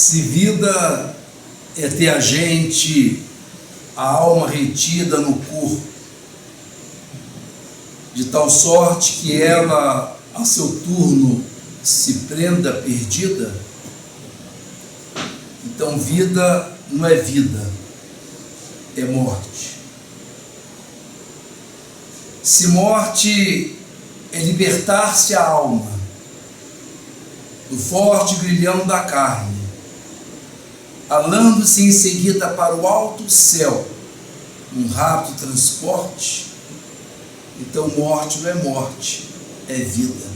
Se vida é ter a gente, a alma retida no corpo, de tal sorte que ela, a seu turno, se prenda perdida, então vida não é vida, é morte. Se morte é libertar-se a alma do forte grilhão da carne, alando-se em seguida para o alto céu, num rápido transporte, então morte não é morte, é vida.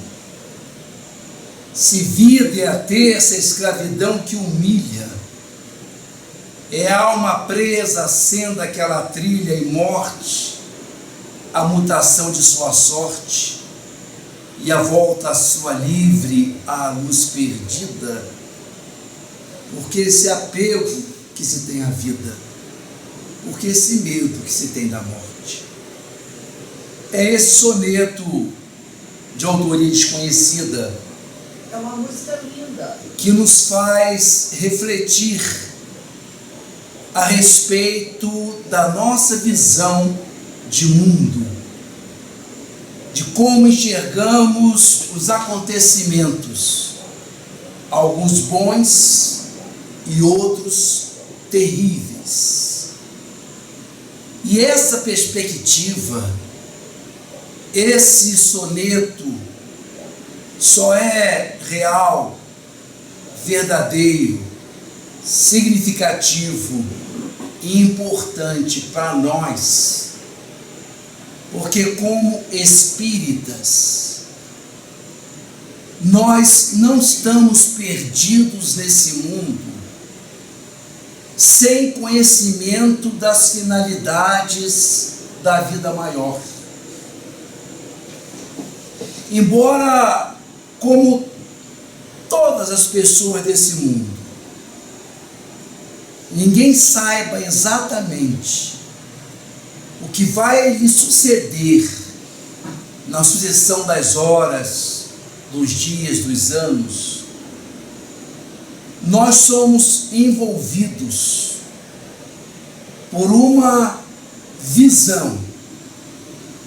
Se vida é ter essa escravidão que humilha, é a alma presa, sendo aquela trilha e morte, a mutação de sua sorte e a volta à sua livre, à luz perdida, porque esse apego que se tem à vida, porque esse medo que se tem da morte. É esse soneto de autoria desconhecida, é uma música linda, que nos faz refletir a respeito da nossa visão de mundo, de como enxergamos os acontecimentos, alguns bons e outros terríveis. E essa perspectiva, esse soneto só é real, verdadeiro, significativo e importante para nós, porque como espíritas, nós não estamos perdidos nesse mundo sem conhecimento das finalidades da vida maior. Embora, como todas as pessoas desse mundo, ninguém saiba exatamente o que vai lhe suceder na sucessão das horas, dos dias, dos anos, nós somos envolvidos por uma visão,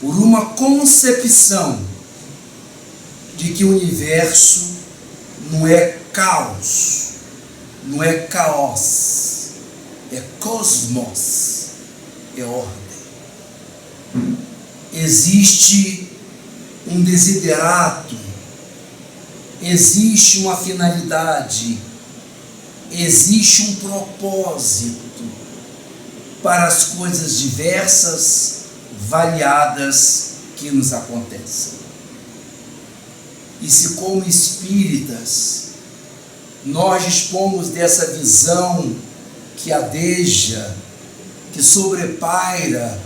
por uma concepção de que o universo não é caos, não é caos, é cosmos, é ordem. Existe um desiderato, existe uma finalidade, existe um propósito para as coisas diversas, variadas que nos acontecem. E se como espíritas nós dispomos dessa visão que adeja, que sobrepaira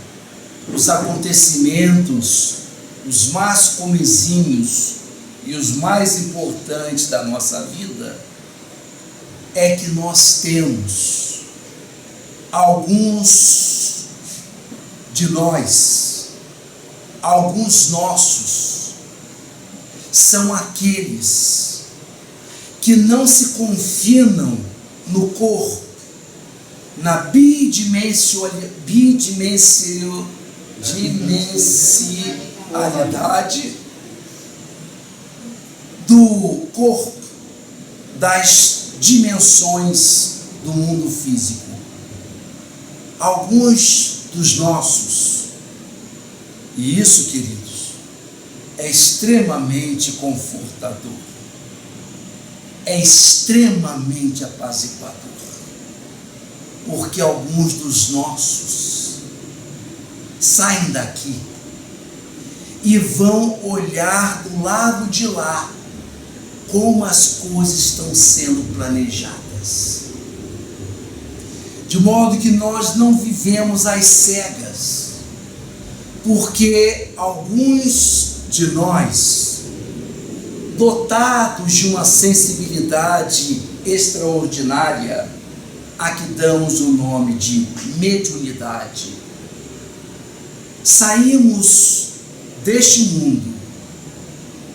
os acontecimentos, os mais comezinhos e os mais importantes da nossa vida, é que nós temos alguns de nós, alguns nossos, são aqueles que não se confinam no corpo, na bidimensionalidade do corpo, das dimensões do mundo físico. Alguns dos nossos, e isso, queridos, é extremamente confortador, é extremamente apaziguador, porque alguns dos nossos saem daqui e vão olhar do lado de lá como as coisas estão sendo planejadas, de modo que nós não vivemos às cegas, porque alguns de nós, dotados de uma sensibilidade extraordinária, a que damos o nome de mediunidade, saímos deste mundo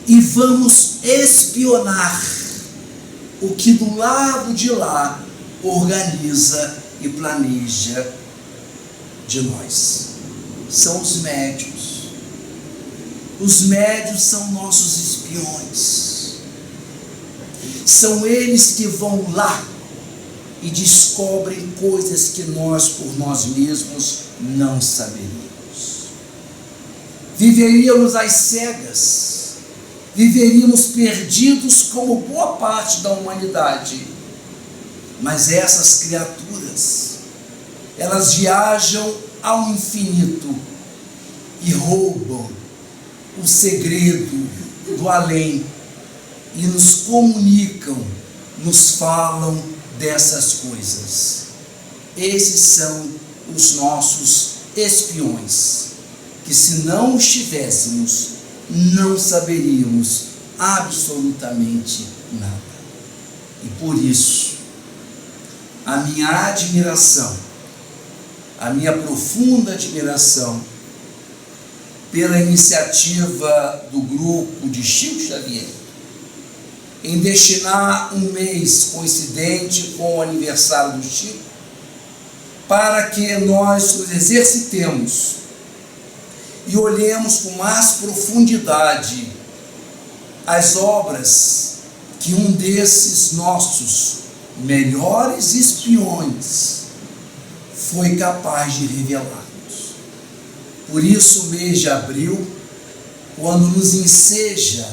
e vamos espionar o que do lado de lá organiza e planeja de nós. São os médios. Os médios são nossos espiões. São eles que vão lá e descobrem coisas que nós, por nós mesmos, não saberíamos. Viveríamos às cegas, viveríamos perdidos como boa parte da humanidade. Mas essas criaturas, elas viajam ao infinito e roubam o segredo do além e nos comunicam, nos falam dessas coisas. Esses são os nossos espiões, que se não os tivéssemos, não saberíamos absolutamente nada. E por isso, a minha admiração, a minha profunda admiração pela iniciativa do grupo de Chico Xavier em destinar um mês coincidente com o aniversário do Chico, para que nós nos exercitemos e olhemos com mais profundidade as obras que um desses nossos melhores espiões foi capaz de revelar-nos. Por isso, o mês de abril, quando nos enseja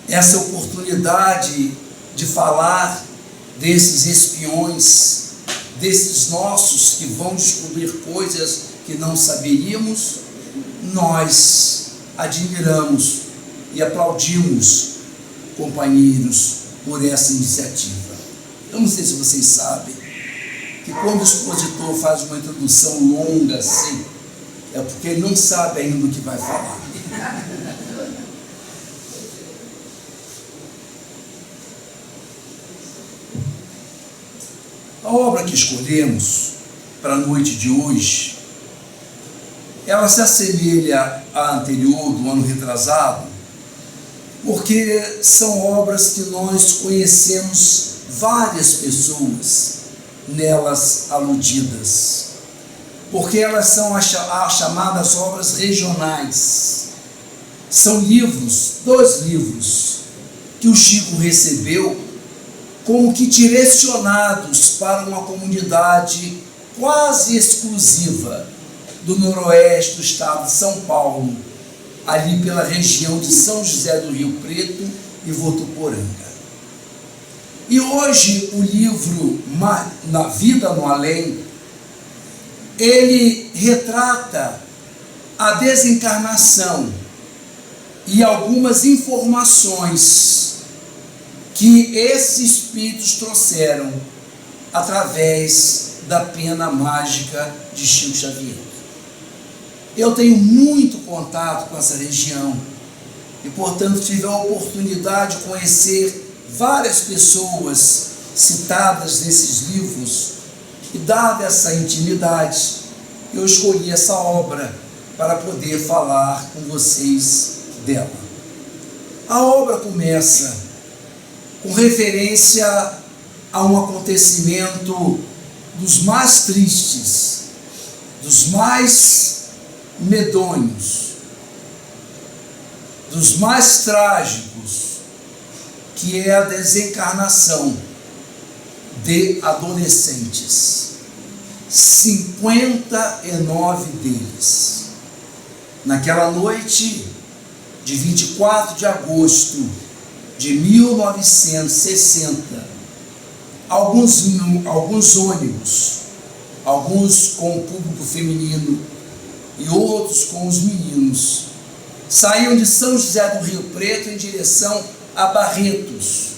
essa oportunidade de falar desses espiões, desses nossos que vão descobrir coisas que não saberíamos, nós admiramos e aplaudimos, companheiros, por essa iniciativa. Eu não sei se vocês sabem que quando o expositor faz uma introdução longa assim, é porque ele não sabe ainda o que vai falar. A obra que escolhemos para a noite de hoje, ela se assemelha à anterior, do ano retrasado, porque são obras que nós conhecemos várias pessoas nelas aludidas, porque elas são as chamadas obras regionais. São livros, 2 livros, que o Chico recebeu como que direcionados para uma comunidade quase exclusiva do noroeste do estado de São Paulo, ali pela região de São José do Rio Preto e Votuporanga. E hoje o livro Na Vida no Além, ele retrata a desencarnação e algumas informações que esses espíritos trouxeram através da pena mágica de Chico Xavier. Eu tenho muito contato com essa região e, portanto, tive a oportunidade de conhecer várias pessoas citadas nesses livros, e dada essa intimidade, eu escolhi essa obra para poder falar com vocês dela. A obra começa com referência a um acontecimento dos mais tristes, dos mais medonhos, dos mais trágicos, que é a desencarnação de adolescentes, 59 deles. Naquela noite de 24 de agosto de 1960, alguns ônibus, alguns com o público feminino e outros com os meninos, saíam de São José do Rio Preto em direção a Barretos,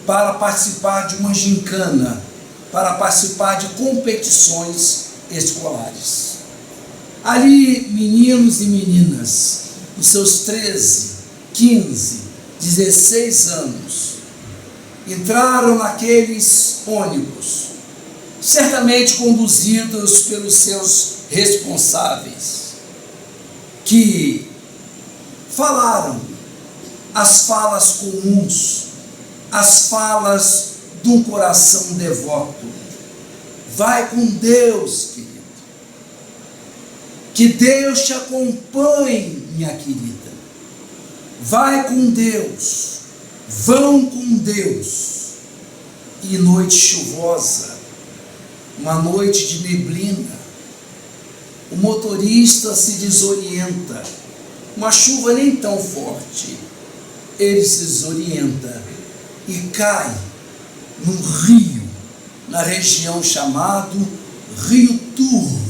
para participar de uma gincana, para participar de competições escolares. Ali, meninos e meninas, os seus 13, 15, 16 anos, entraram naqueles ônibus, certamente conduzidos pelos seus responsáveis, que falaram as falas comuns, as falas de um coração devoto. Vai com Deus, querido. Que Deus te acompanhe, minha querida. Vai com Deus. Vão com Deus. E noite chuvosa, uma noite de neblina, o motorista se desorienta. Uma chuva nem tão forte. Ele se desorienta e cai num rio, na região chamado Rio Turvo.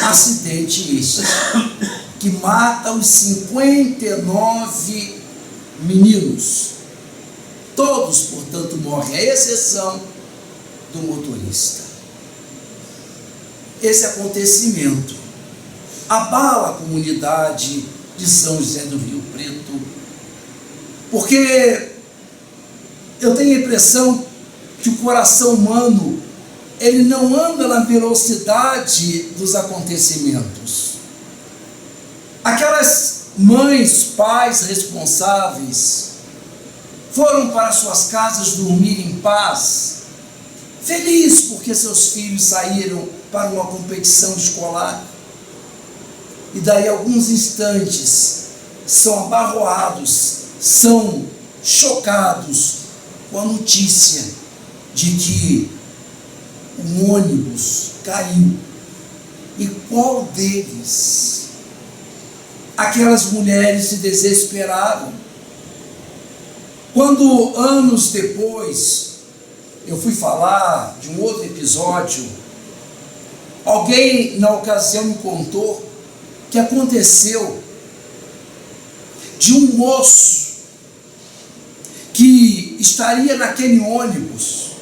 Acidente este, que mata os 59 meninos. Todos, portanto, morrem, à exceção do motorista. Esse acontecimento abala a comunidade de São José do Rio Preto, porque eu tenho a impressão que o coração humano, ele não anda na velocidade dos acontecimentos. Aquelas mães, pais responsáveis foram para suas casas dormir em paz, felizes porque seus filhos saíram para uma competição escolar. E daí a alguns instantes são abarroados, são chocados com a notícia de que um ônibus caiu. E qual deles? Aquelas mulheres se desesperaram. Quando, anos depois, eu fui falar de um outro episódio, alguém na ocasião me contou que aconteceu de um moço que estaria naquele ônibus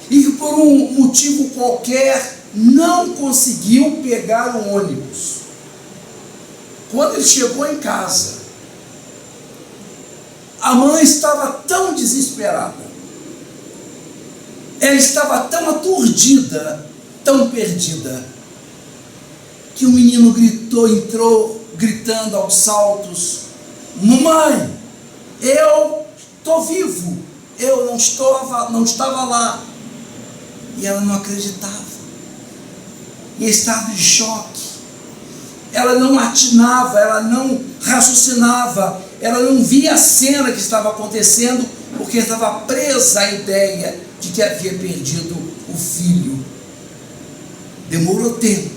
e que por um motivo qualquer não conseguiu pegar o ônibus. Quando ele chegou em casa, a mãe estava tão desesperada, ela estava tão aturdida, tão perdida, que o menino entrou gritando aos saltos: mamãe, eu estou vivo, eu não estava lá. E ela não acreditava, em estado de choque. Ela não atinava, ela não raciocinava, ela não via a cena que estava acontecendo, porque estava presa à ideia de que havia perdido o filho. Demorou tempo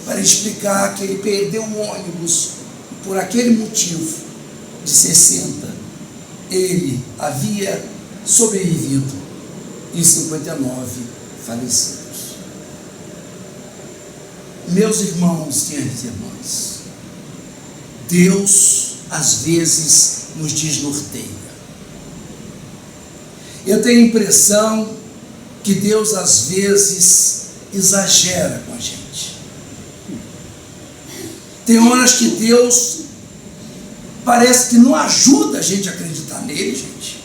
para explicar que ele perdeu um ônibus e por aquele motivo de 60 ele havia sobrevivido e 59 falecidos. Meus irmãos e minhas irmãs, Deus às vezes nos desnorteia. Eu tenho a impressão que Deus às vezes exagera com a gente. Tem horas que Deus parece que não ajuda a gente a acreditar nele, gente.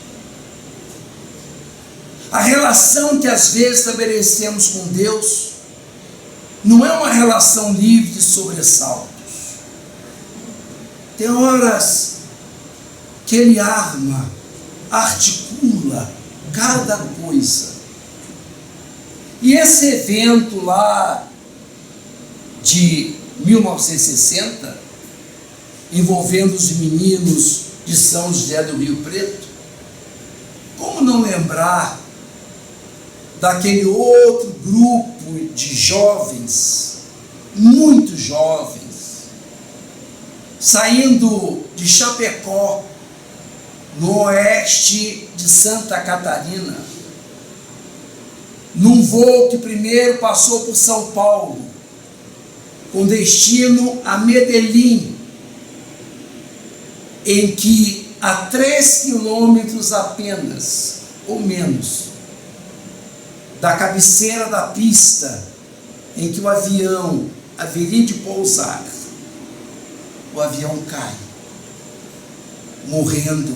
A relação que às vezes estabelecemos com Deus não é uma relação livre de sobressaltos. Tem horas que Ele articula cada coisa. E esse evento lá de 1960, envolvendo os meninos de São José do Rio Preto, como não lembrar daquele outro grupo de jovens, muito jovens, saindo de Chapecó, no oeste de Santa Catarina, num voo que primeiro passou por São Paulo, com destino a Medellín, em que a 3 quilômetros apenas, ou menos, da cabeceira da pista em que o avião haveria de pousar, o avião cai, morrendo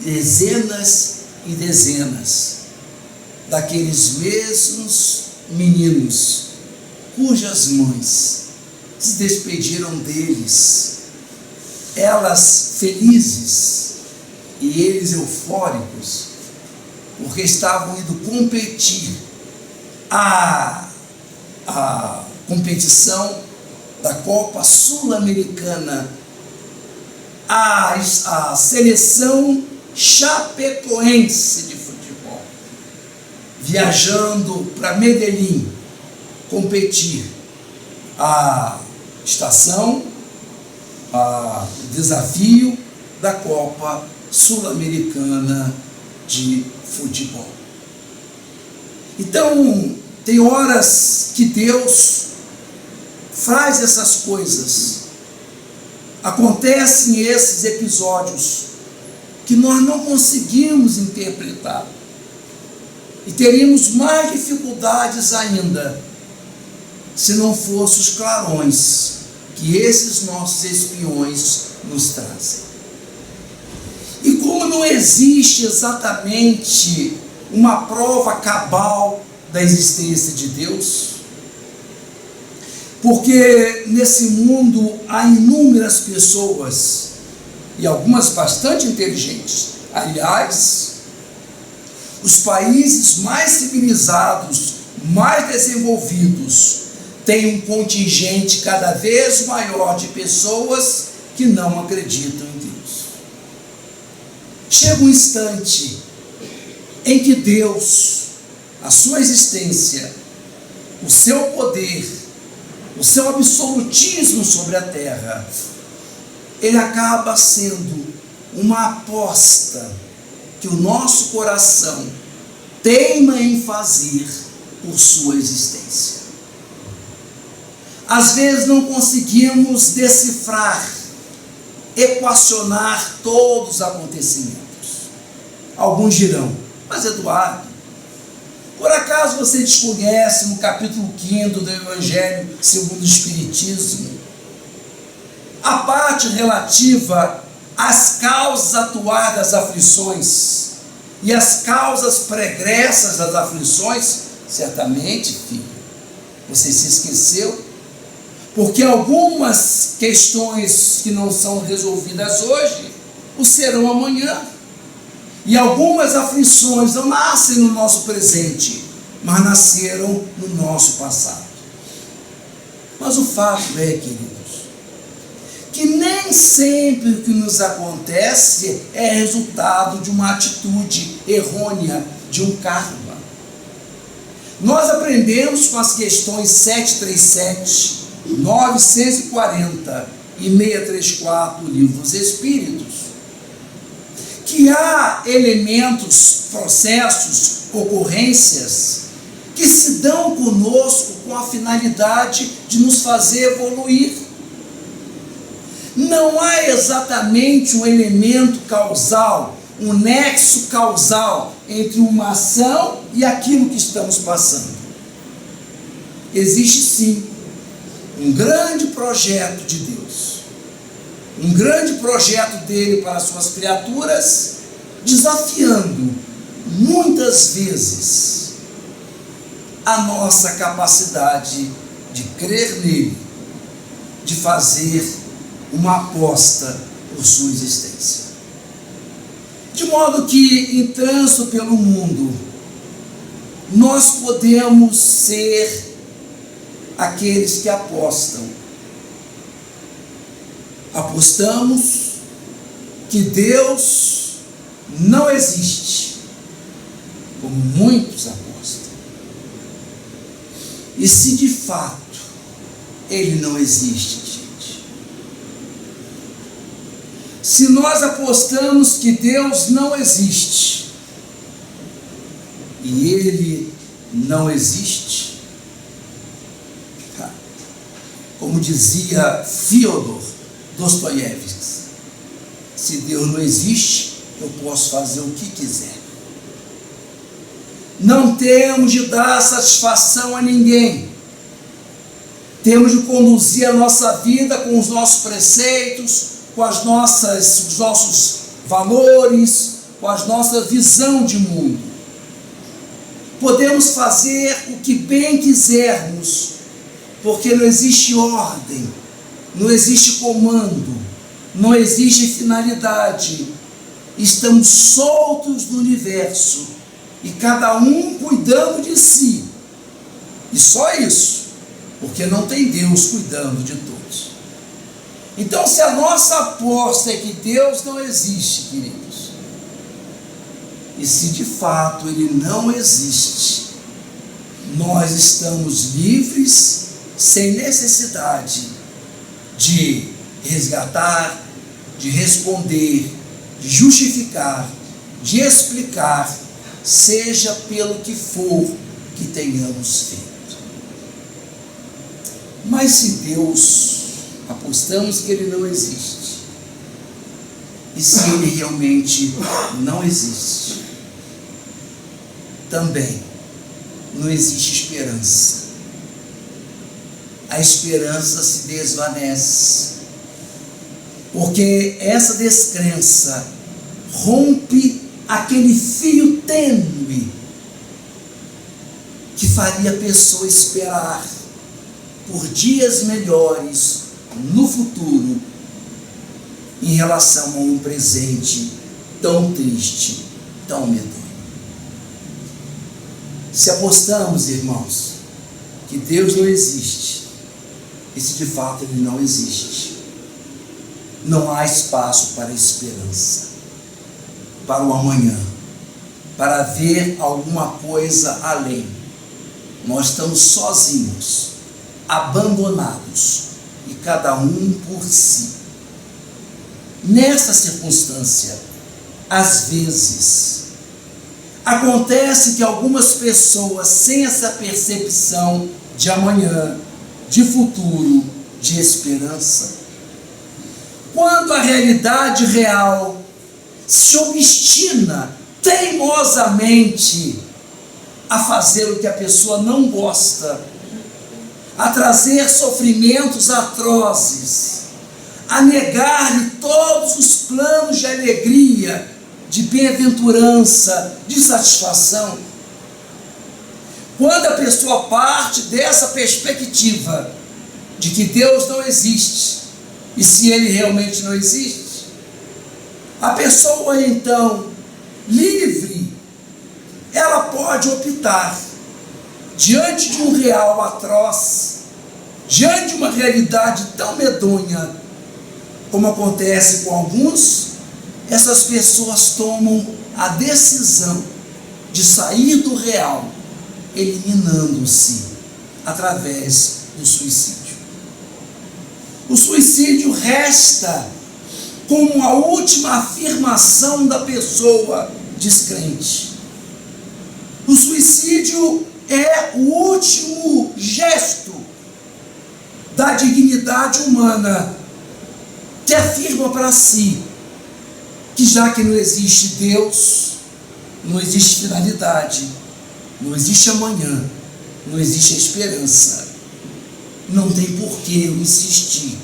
dezenas e dezenas daqueles mesmos meninos cujas mães se despediram deles, elas felizes, e eles eufóricos, porque estavam indo competir a competição da Copa Sul-Americana, a seleção chapecoense de futebol, viajando para Medellín, competir a estação, o desafio da Copa Sul-Americana de futebol. Então, tem horas que Deus faz essas coisas, acontecem esses episódios que nós não conseguimos interpretar e teríamos mais dificuldades ainda se não fossem os clarões que esses nossos espiões nos trazem. E como não existe exatamente uma prova cabal da existência de Deus, porque nesse mundo há inúmeras pessoas, e algumas bastante inteligentes. Aliás, os países mais civilizados, mais desenvolvidos, têm um contingente cada vez maior de pessoas que não acreditam em Deus. Chega um instante em que Deus, a sua existência, o seu poder, o seu absolutismo sobre a terra, ele acaba sendo uma aposta que o nosso coração teima em fazer por sua existência. Às vezes não conseguimos decifrar, equacionar todos os acontecimentos. Alguns dirão: mas Eduardo, por acaso você desconhece no capítulo 5 do Evangelho segundo o Espiritismo a parte relativa às causas atuais das aflições e as causas pregressas das aflições? Certamente, filho, você se esqueceu, porque algumas questões que não são resolvidas hoje o serão amanhã, e algumas aflições não nascem no nosso presente, mas nasceram no nosso passado. Mas o fato é, queridos, que nem sempre o que nos acontece é resultado de uma atitude errônea, de um karma. Nós aprendemos com as questões 737, 940 e 634 do Livro dos Espíritos, que há elementos, processos, ocorrências que se dão conosco com a finalidade de nos fazer evoluir. Não há exatamente um elemento causal, um nexo causal entre uma ação e aquilo que estamos passando. Existe sim um grande projeto de Deus, um grande projeto dele para as suas criaturas, desafiando muitas vezes a nossa capacidade de crer nele, de fazer uma aposta por sua existência. De modo que, em trânsito pelo mundo, nós podemos ser aqueles que apostam. Apostamos que Deus não existe, como muitos apostam. E se de fato ele não existe, gente, se nós apostamos que Deus não existe e ele não existe, como dizia Fyodor Dostoiévski, se Deus não existe, eu posso fazer o que quiser. Não temos de dar satisfação a ninguém. Temos de conduzir a nossa vida com os nossos preceitos, com os nossos valores, com a nossa visão de mundo. Podemos fazer o que bem quisermos, porque não existe ordem, não existe comando, não existe finalidade, estão soltos no universo e cada um cuidando de si. E só isso, porque não tem Deus cuidando de todos. Então, se a nossa aposta é que Deus não existe, queridos, e se de fato Ele não existe, nós estamos livres, sem necessidade de resgatar, de responder, de justificar, de explicar, seja pelo que for que tenhamos feito. Mas se Deus, apostamos que Ele não existe, e se Ele realmente não existe, também não existe esperança. A esperança se desvanece, porque essa descrença rompe aquele fio tênue que faria a pessoa esperar por dias melhores no futuro em relação a um presente tão triste, tão medonho. Se apostamos, irmãos, que Deus não existe, e se de fato Ele não existe, não há espaço para a esperança, para o amanhã, para ver alguma coisa além. Nós estamos sozinhos, abandonados, e cada um por si. Nessa circunstância, às vezes, acontece que algumas pessoas, sem essa percepção de amanhã, de futuro, de esperança, quando a realidade real se obstina teimosamente a fazer o que a pessoa não gosta, a trazer sofrimentos atrozes, a negar-lhe todos os planos de alegria, de bem-aventurança, de satisfação. Quando a pessoa parte dessa perspectiva de que Deus não existe, e se Ele realmente não existe, a pessoa então, livre, ela pode optar, diante de um real atroz, diante de uma realidade tão medonha, como acontece com alguns, essas pessoas tomam a decisão de sair do real, eliminando-se através do suicídio. O suicídio resta como a última afirmação da pessoa descrente. O suicídio é o último gesto da dignidade humana, que afirma para si que, já que não existe Deus, não existe finalidade, não existe amanhã, não existe esperança, não tem por que eu insistir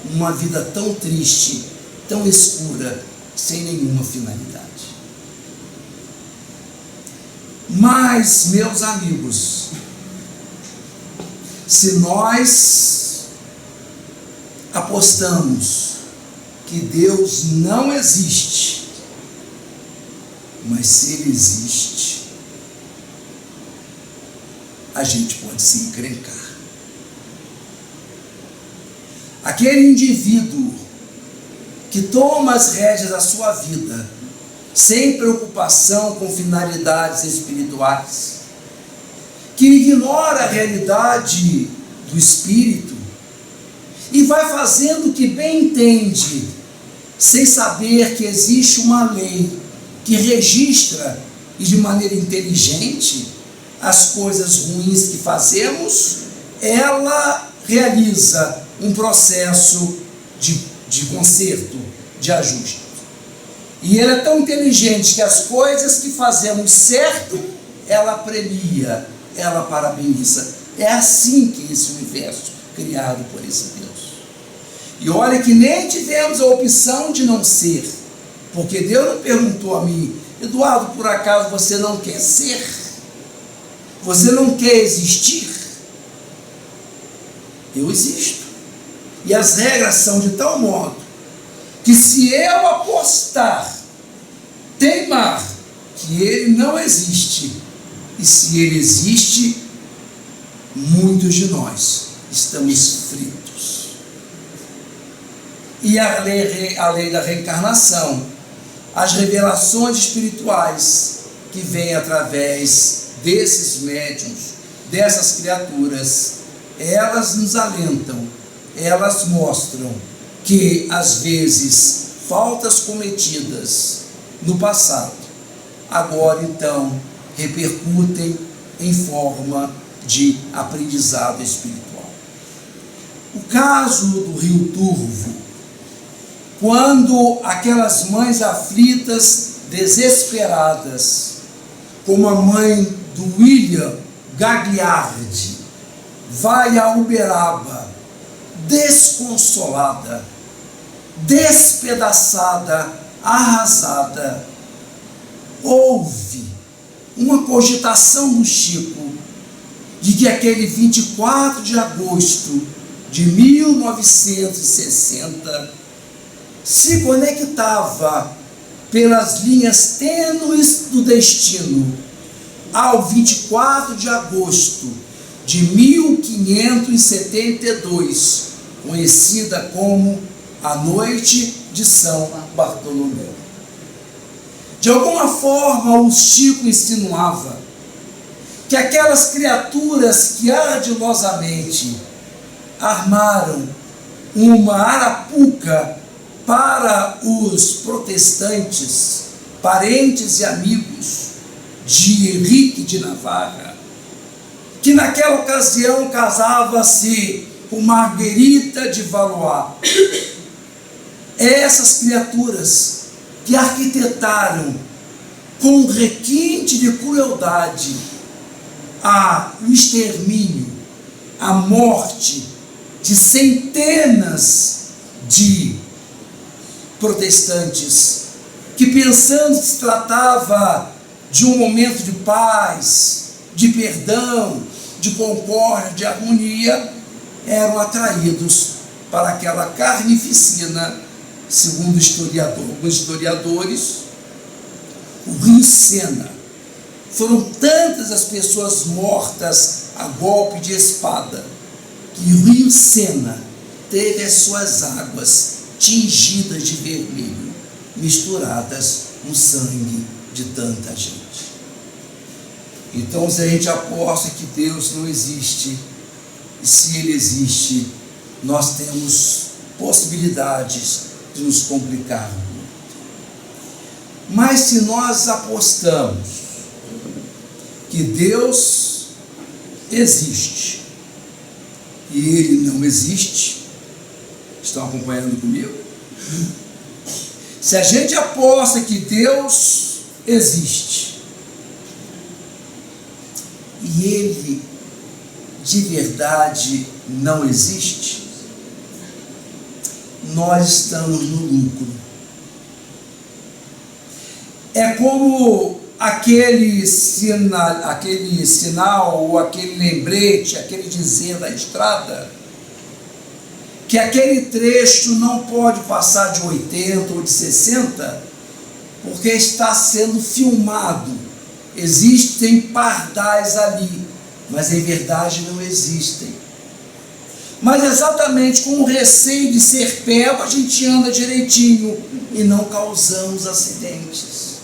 numa vida tão triste, tão escura, sem nenhuma finalidade. Mas, meus amigos, se nós apostamos que Deus não existe, mas se Ele existe, a gente pode se encrencar. Aquele indivíduo que toma as rédeas da sua vida, sem preocupação com finalidades espirituais, que ignora a realidade do espírito e vai fazendo o que bem entende, sem saber que existe uma lei que registra, e de maneira inteligente, as coisas ruins que fazemos, ela realiza um processo de conserto, de ajuste. E ele é tão inteligente que as coisas que fazemos certo, ela premia, ela parabeniza. É assim que esse universo criado por esse Deus. E olha que nem tivemos a opção de não ser, porque Deus não perguntou a mim: Eduardo, por acaso você não quer ser? Você não quer existir? Eu existo. E as regras são de tal modo que, se eu apostar teimar que ele não existe, e se ele existe, muitos de nós estamos fritos. E a lei da reencarnação, as revelações espirituais que vêm através desses médiuns, dessas criaturas, elas nos alentam, elas mostram que às vezes faltas cometidas no passado, agora então repercutem em forma de aprendizado espiritual. O caso do Rio Turvo, quando aquelas mães aflitas, desesperadas, como a mãe do William Gagliardi, vai a Uberaba, desconsolada, despedaçada, arrasada, houve uma cogitação do Chico de que aquele 24 de agosto de 1960 se conectava pelas linhas tênues do destino ao 24 de agosto de 1572, conhecida como a Noite de São Bartolomeu. De alguma forma, o Chico insinuava que aquelas criaturas que ardilosamente armaram uma arapuca para os protestantes, parentes e amigos de Henrique de Navarra, que naquela ocasião casava-se com Marguerita de Valois. Essas criaturas que arquitetaram com requinte de crueldade o extermínio, a morte de centenas de protestantes, que pensando que se tratava de um momento de paz, de perdão, de concórdia, de harmonia, eram atraídos para aquela carnificina, segundo alguns historiadores, o Rio Sena. Foram tantas as pessoas mortas a golpe de espada, que o Rio Sena teve as suas águas tingidas de vermelho, misturadas com sangue de tanta gente. Então, se a gente aposta que Deus não existe, e se Ele existe, nós temos possibilidades de nos complicar muito. Mas se nós apostamos que Deus existe e Ele não existe, estão acompanhando comigo? Se a gente aposta que Deus existe e Ele de verdade não existe, nós estamos no lucro. É como aquele sinal ou aquele lembrete, aquele dizer da estrada, que aquele trecho não pode passar de 80 ou de 60, porque está sendo filmado. Existem pardais ali, mas em verdade não existem. Mas exatamente com o receio de ser pego, a gente anda direitinho e não causamos acidentes.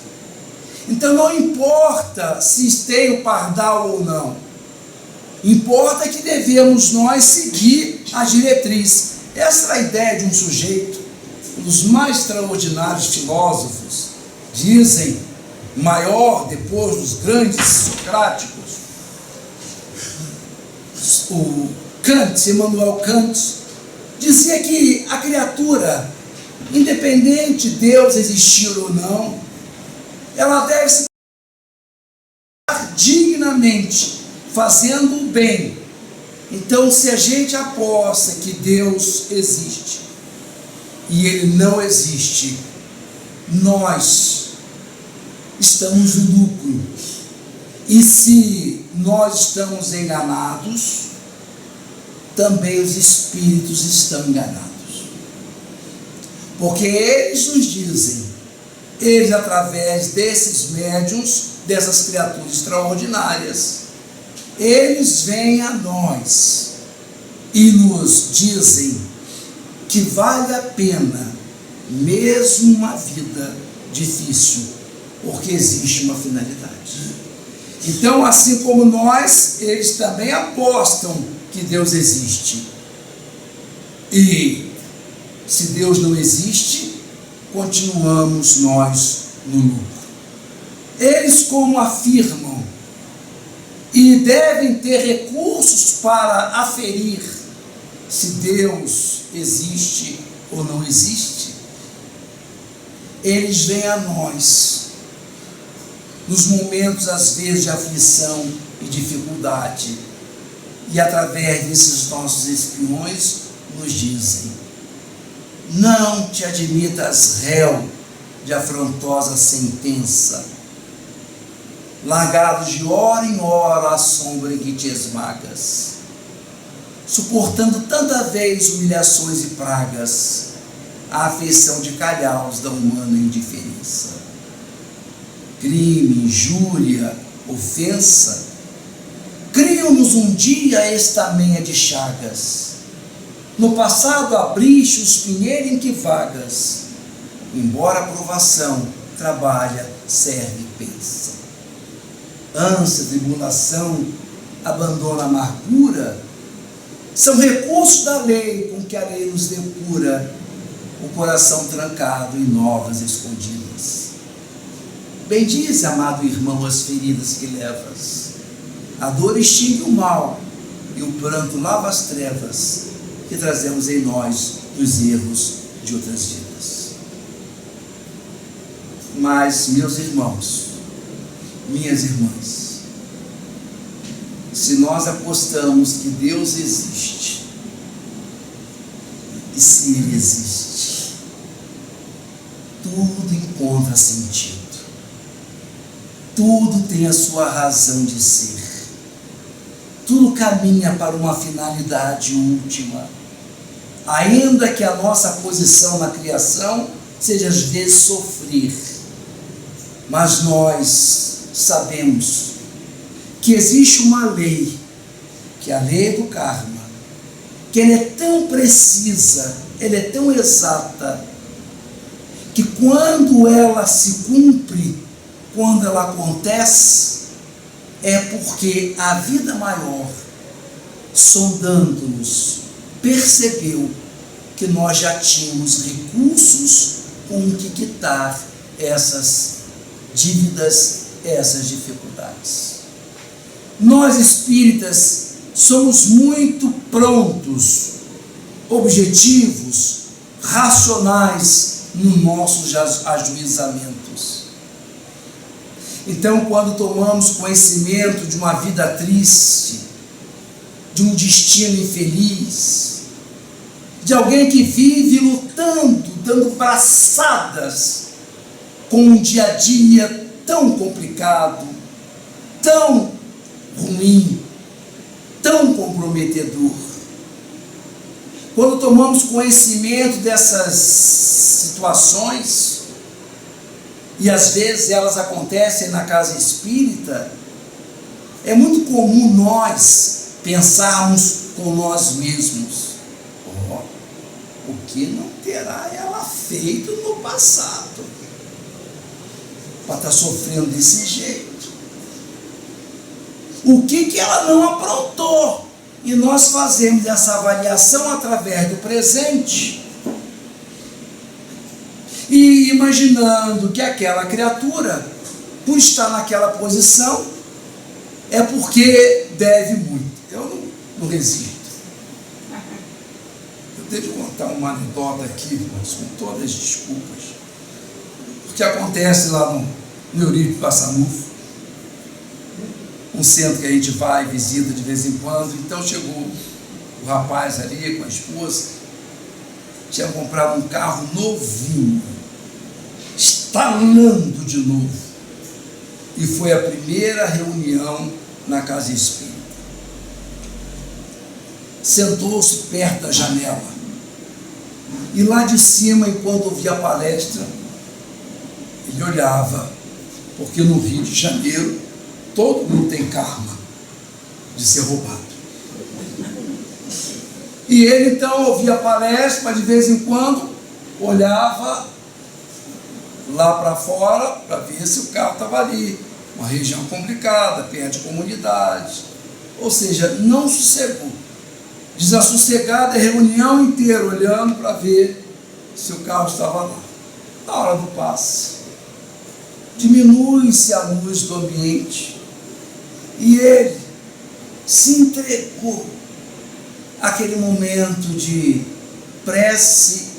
Então não importa se tem o pardal ou não, importa que devemos nós seguir a diretriz. Essa é a ideia de um sujeito, um dos mais extraordinários filósofos, dizem, maior depois dos grandes socráticos, o Kant, Immanuel Kant, dizia que a criatura, independente de Deus existir ou não, ela deve se comportar dignamente, fazendo o bem. Então, se a gente aposta que Deus existe e Ele não existe, nós estamos no lucro. E se nós estamos enganados, também os espíritos estão enganados. Porque eles nos dizem eles, através desses médiuns, dessas criaturas extraordinárias, eles vêm a nós e nos dizem que vale a pena, mesmo uma vida difícil, porque existe uma finalidade. Então, assim como nós, eles também apostam que Deus existe. E se Deus não existe, continuamos nós no lucro. Eles, como afirmam, e devem ter recursos para aferir se Deus existe ou não existe, eles vêm a nós nos momentos, às vezes, de aflição e dificuldade, e através desses nossos espiões nos dizem: não te admitas réu de afrontosa sentença, largado de hora em hora à sombra em que te esmagas, suportando tanta vez humilhações e pragas, a afeição de calhaus da humana indiferença. Crime, injúria, ofensa, criam-nos um dia estamenha de chagas. No passado abriste o espinheiro em que vagas, embora a provação trabalha, serve e pensa. Ânsia, tribulação, abandono, amargura, são recursos da lei com que a lei nos depura o coração trancado em novas escondidas. Bendize, amado irmão, as feridas que levas. A dor extingue o mal e o pranto lava as trevas que trazemos em nós dos erros de outras vidas. Mas, meus irmãos, minhas irmãs, se nós apostamos que Deus existe, e se Ele existe, tudo encontra sentido. Tudo tem a sua razão de ser. Tudo caminha para uma finalidade última. Ainda que a nossa posição na criação seja às vezes sofrer, mas nós sabemos que existe uma lei, que é a lei do karma, que ela é tão precisa, ela é tão exata, que quando ela se cumpre, quando ela acontece, é porque a vida maior, sondando-nos, percebeu que nós já tínhamos recursos com que quitar essas dívidas, essas dificuldades. Nós espíritas somos muito prontos, objetivos, racionais nos nossos ajuizamentos. Então, quando tomamos conhecimento de uma vida triste, de um destino infeliz, de alguém que vive lutando, dando braçadas com um dia a dia tão complicado, tão ruim, tão comprometedor. Quando tomamos conhecimento dessas situações, e às vezes elas acontecem na casa espírita, é muito comum nós pensarmos com nós mesmos: o que não terá ela feito no passado para estar sofrendo desse jeito? O que ela não aprontou? E nós fazemos essa avaliação através do presente, e imaginando que aquela criatura, por estar naquela posição, é porque deve muito. Eu não resisto. Eu devo contar uma anedota aqui, irmãos, com todas as desculpas. Porque acontece lá no Eurípides Passanufo, um centro que a gente vai e visita de vez em quando. Então chegou o rapaz ali com a esposa, tinha comprado um carro novinho, estalando de novo, e foi a primeira reunião na casa espírita. Sentou-se perto da janela, e lá de cima, enquanto ouvia a palestra, Ele olhava, porque no Rio de Janeiro todo mundo tem karma de ser roubado. E ele então ouvia a palestra, mas de vez em quando olhava lá para fora para ver se o carro estava ali. Uma região complicada, perto de comunidade. Ou seja, não sossegou. Desassossegado, a reunião inteira olhando para ver se o carro estava lá. Na hora do passe, diminui-se a luz do ambiente e ele se entregou àquele momento de prece,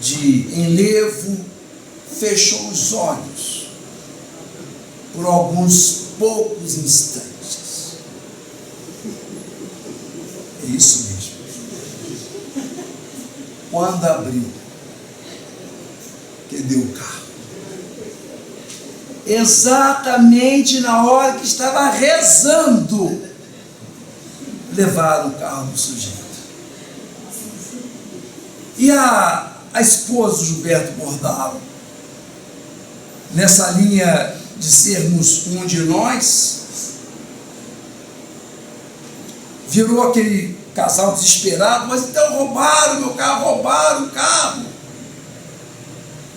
de enlevo, fechou os olhos por alguns poucos instantes. É isso mesmo. Quando abriu, cadê o carro? Exatamente na hora que estava rezando, levaram o carro do sujeito. E a esposa do Gilberto Bordalo, nessa linha de sermos um de nós, virou aquele casal desesperado, mas então roubaram meu carro, roubaram o carro.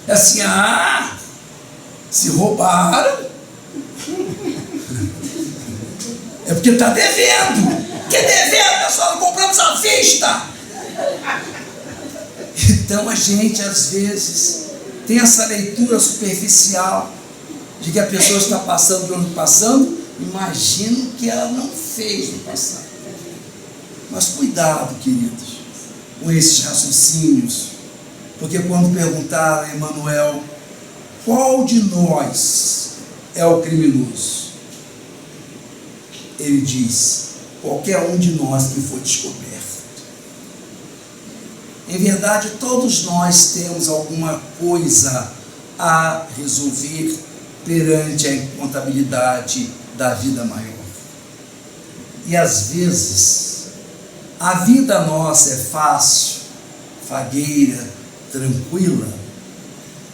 É assim, se roubaram, é porque está devendo. Que devendo, pessoal, compramos à vista. Então a gente às vezes tem essa leitura superficial de que a pessoa está passando do ano passando, imagino que ela não fez no passado. Mas cuidado, queridos, com esses raciocínios, porque quando perguntaram a Emanuel qual de nós é o criminoso, ele diz: qualquer um de nós que for descoberto. Em verdade, todos nós temos alguma coisa a resolver perante a contabilidade da vida maior. E às vezes, a vida nossa é fácil, fagueira, tranquila,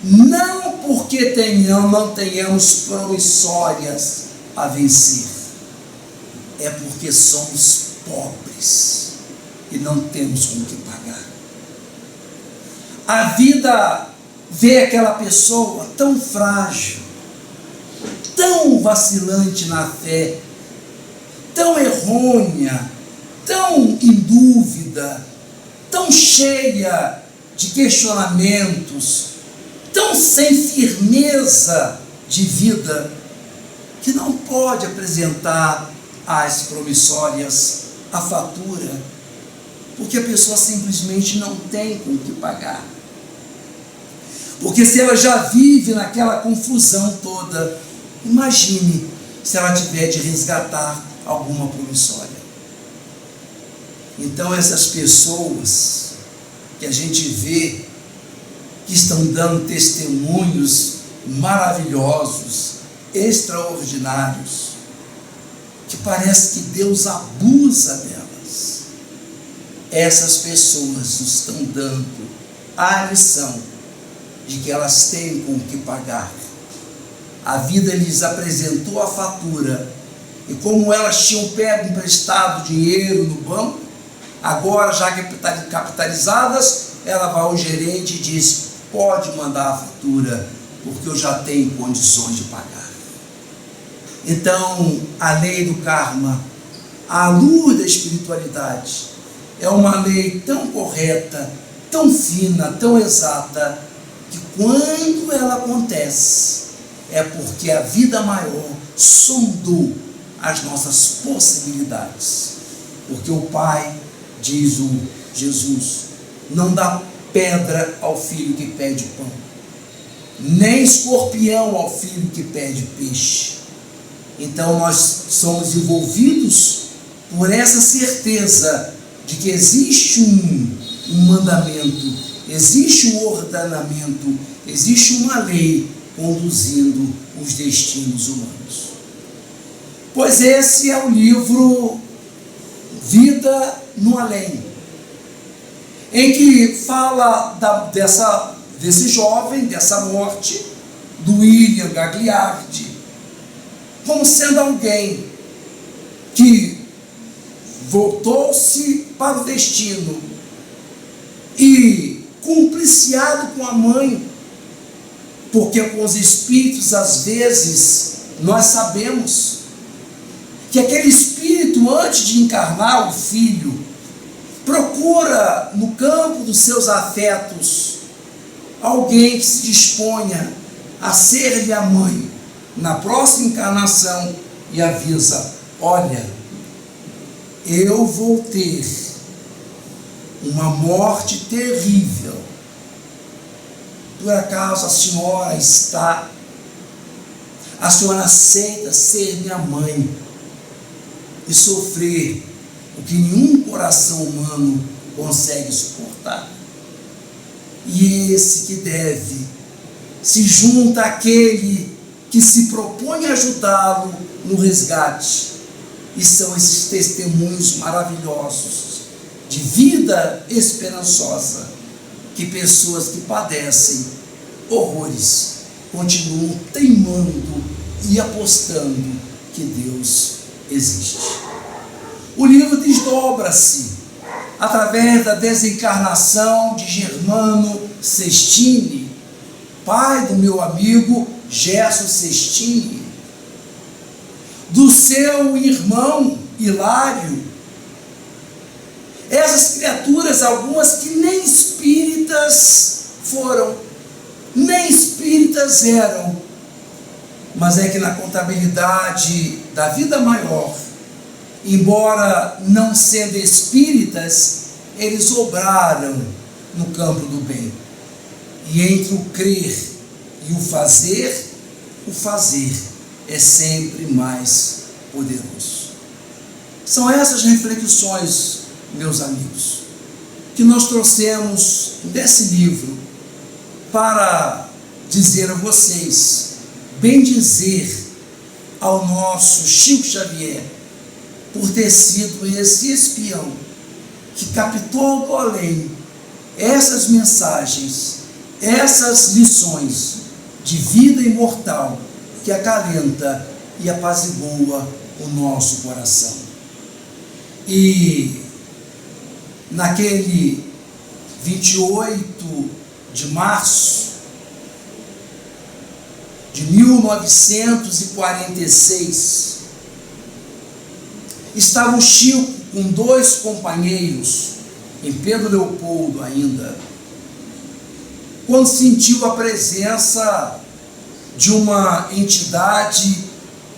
não porque não tenhamos promissórias a vencer, é porque somos pobres e não temos com o que pagar. A vida vê aquela pessoa tão frágil, tão vacilante na fé, tão errônea, tão em dúvida, tão cheia de questionamentos, tão sem firmeza de vida, que não pode apresentar as promissórias, a fatura, porque a pessoa simplesmente não tem com o que pagar. Porque se ela já vive naquela confusão toda, imagine se ela tiver de resgatar alguma promissória. Então essas pessoas que a gente vê que estão dando testemunhos maravilhosos, extraordinários, que parece que Deus abusa delas, essas pessoas nos estão dando a lição de que elas têm com o que pagar. A vida lhes apresentou a fatura, e como elas tinham pego emprestado dinheiro no banco, agora já capitalizadas, ela vai ao gerente e diz: pode mandar a fatura, porque eu já tenho condições de pagar. Então, a lei do karma, a luz da espiritualidade, é uma lei tão correta, tão fina, tão exata, que quando ela acontece, é porque a vida maior sondou as nossas possibilidades. Porque o Pai, diz o Jesus, não dá pedra ao filho que pede pão, nem escorpião ao filho que pede peixe. Então nós somos envolvidos por essa certeza de que existe um mandamento, existe um ordenamento, existe uma lei conduzindo os destinos humanos. Pois esse é o livro Vida no Além, em que fala desse jovem, dessa morte, do William Gagliardi, como sendo alguém que voltou-se para o destino e cumpliciado com a mãe, porque com os espíritos, às vezes, nós sabemos que aquele espírito, antes de encarnar o filho, procura no campo dos seus afetos alguém que se disponha a ser-lhe a mãe na próxima encarnação e avisa: olha, eu vou ter uma morte terrível. Por acaso a senhora aceita ser minha mãe e sofrer o que nenhum coração humano consegue suportar? E esse que deve se junta àquele que se propõe a ajudá-lo no resgate. E são esses testemunhos maravilhosos de vida esperançosa que pessoas que padecem horrores continuam teimando e apostando que Deus existe. O livro desdobra-se através da desencarnação de Germano Sestini, pai do meu amigo Gerson Sestini, do seu irmão Hilário. Essas criaturas, algumas que nem espíritas foram, nem espíritas eram, mas é que na contabilidade da vida maior, embora não sendo espíritas, eles obraram no campo do bem. E entre o crer e o fazer é sempre mais poderoso. São essas reflexões, meus amigos, que nós trouxemos desse livro para dizer a vocês, bem dizer ao nosso Chico Xavier, por ter sido esse espião que captou do além essas mensagens, essas lições de vida imortal que acalenta e apazigua o nosso coração. E naquele 28 de março de 1946, estava o Chico com 2 companheiros, em Pedro Leopoldo ainda, quando sentiu a presença de uma entidade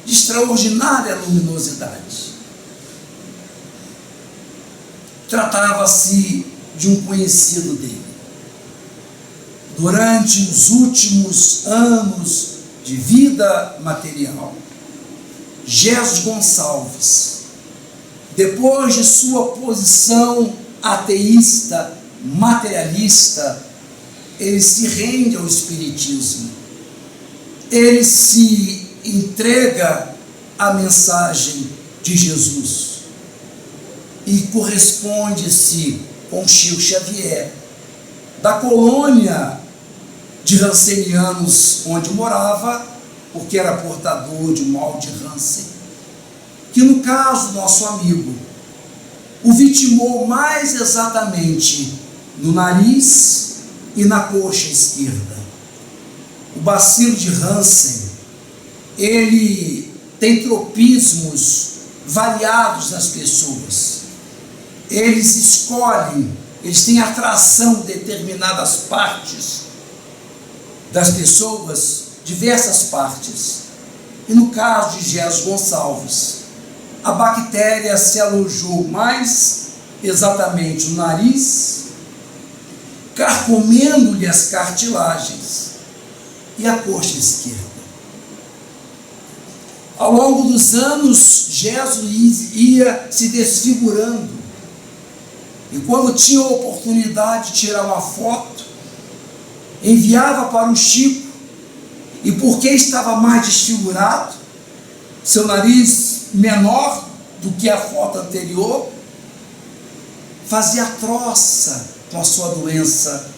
de extraordinária luminosidade. Tratava-se de um conhecido dele. Durante os últimos anos de vida material, Jesus Gonçalves, depois de sua posição ateísta, materialista, ele se rende ao Espiritismo. Ele se entrega à mensagem de Jesus e corresponde-se com Chico Xavier, da colônia de rancenianos onde morava, porque era portador de mal de Hansen, que no caso nosso amigo o vitimou mais exatamente no nariz e na coxa esquerda. O bacilo de Hansen, ele tem tropismos variados nas pessoas. Eles escolhem, eles têm atração de determinadas partes das pessoas, diversas partes. E no caso de Jesus Gonçalves, a bactéria se alojou mais exatamente no nariz, carcomendo-lhe as cartilagens e a coxa esquerda. Ao longo dos anos, Jesus ia se desfigurando. E quando tinha a oportunidade de tirar uma foto, enviava para o Chico, e porque estava mais desfigurado, seu nariz menor do que a foto anterior, fazia troça com a sua doença,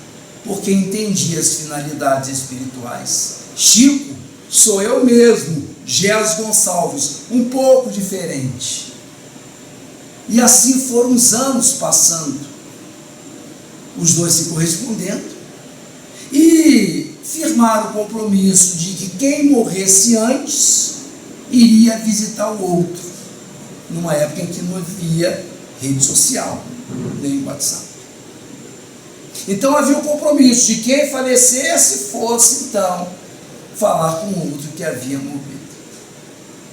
porque entendia as finalidades espirituais. Chico, sou eu mesmo, Geles Gonçalves, um pouco diferente. E assim foram os anos passando, os dois se correspondendo, e firmaram o compromisso de que quem morresse antes iria visitar o outro, numa época em que não havia rede social, nem WhatsApp. Então havia o compromisso de quem falecesse fosse então falar com o outro que havia morrido.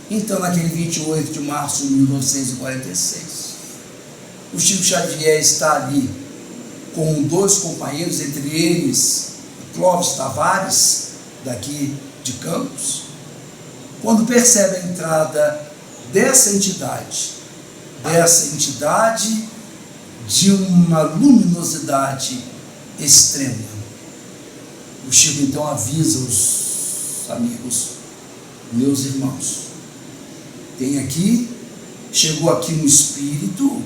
Então, naquele 28 de março de 1946, o Chico Xavier está ali com dois companheiros, entre eles Clóvis Tavares, daqui de Campos, quando percebe a entrada dessa entidade de uma luminosidade extrema. O Chico então avisa os amigos, meus irmãos, chegou aqui um espírito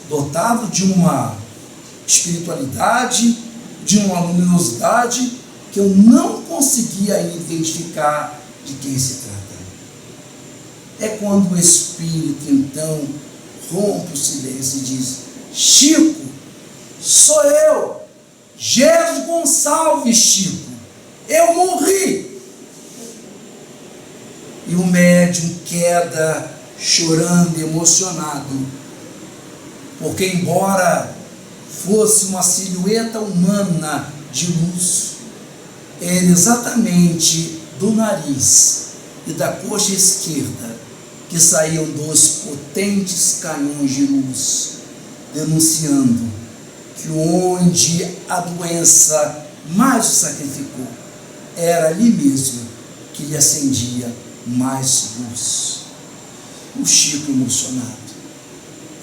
dotado de uma espiritualidade, de uma luminosidade que eu não conseguia ainda identificar de quem se trata. É quando o espírito então rompe o silêncio e diz: Chico, sou eu, Geles Gonçalves, Chico, eu morri. E o médium queda chorando, emocionado, porque embora fosse uma silhueta humana de luz, era exatamente do nariz e da coxa esquerda que saíam dois potentes canhões de luz, denunciando que onde a doença mais o sacrificou, era ali mesmo que lhe acendia mais luz. O Chico emocionado,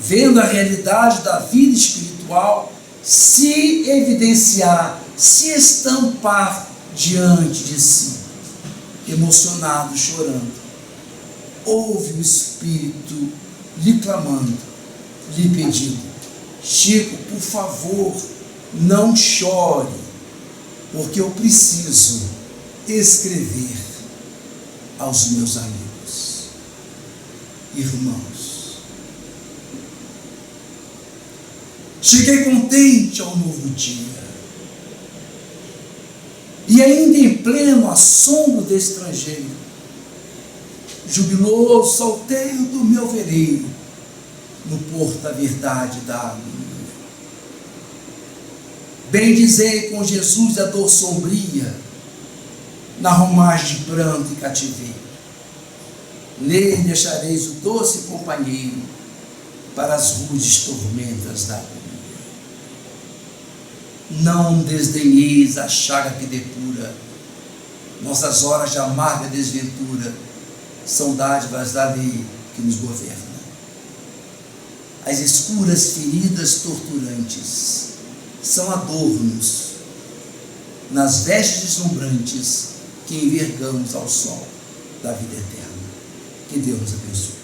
vendo a realidade da vida espiritual se evidenciar, se estampar diante de si, emocionado, chorando, ouve o Espírito lhe clamando, lhe pedindo: Chico, por favor, não chore, porque eu preciso escrever aos meus amigos. Irmãos, cheguei contente ao novo dia, e ainda em pleno assombro do estrangeiro, jubiloso solteiro do meu veleiro, no porto da verdade da harmonia. Bendizei com Jesus a dor sombria, na romagem de pranto e cativeiro. Nele deixareis o doce companheiro para as rudes tormentas da agonia. Não desdenheis a chaga que depura, nossas horas de amarga desventura são dádivas da lei que nos governa. As escuras feridas torturantes são adornos nas vestes deslumbrantes que envergamos ao sol da vida eterna. Que Deus nos abençoe.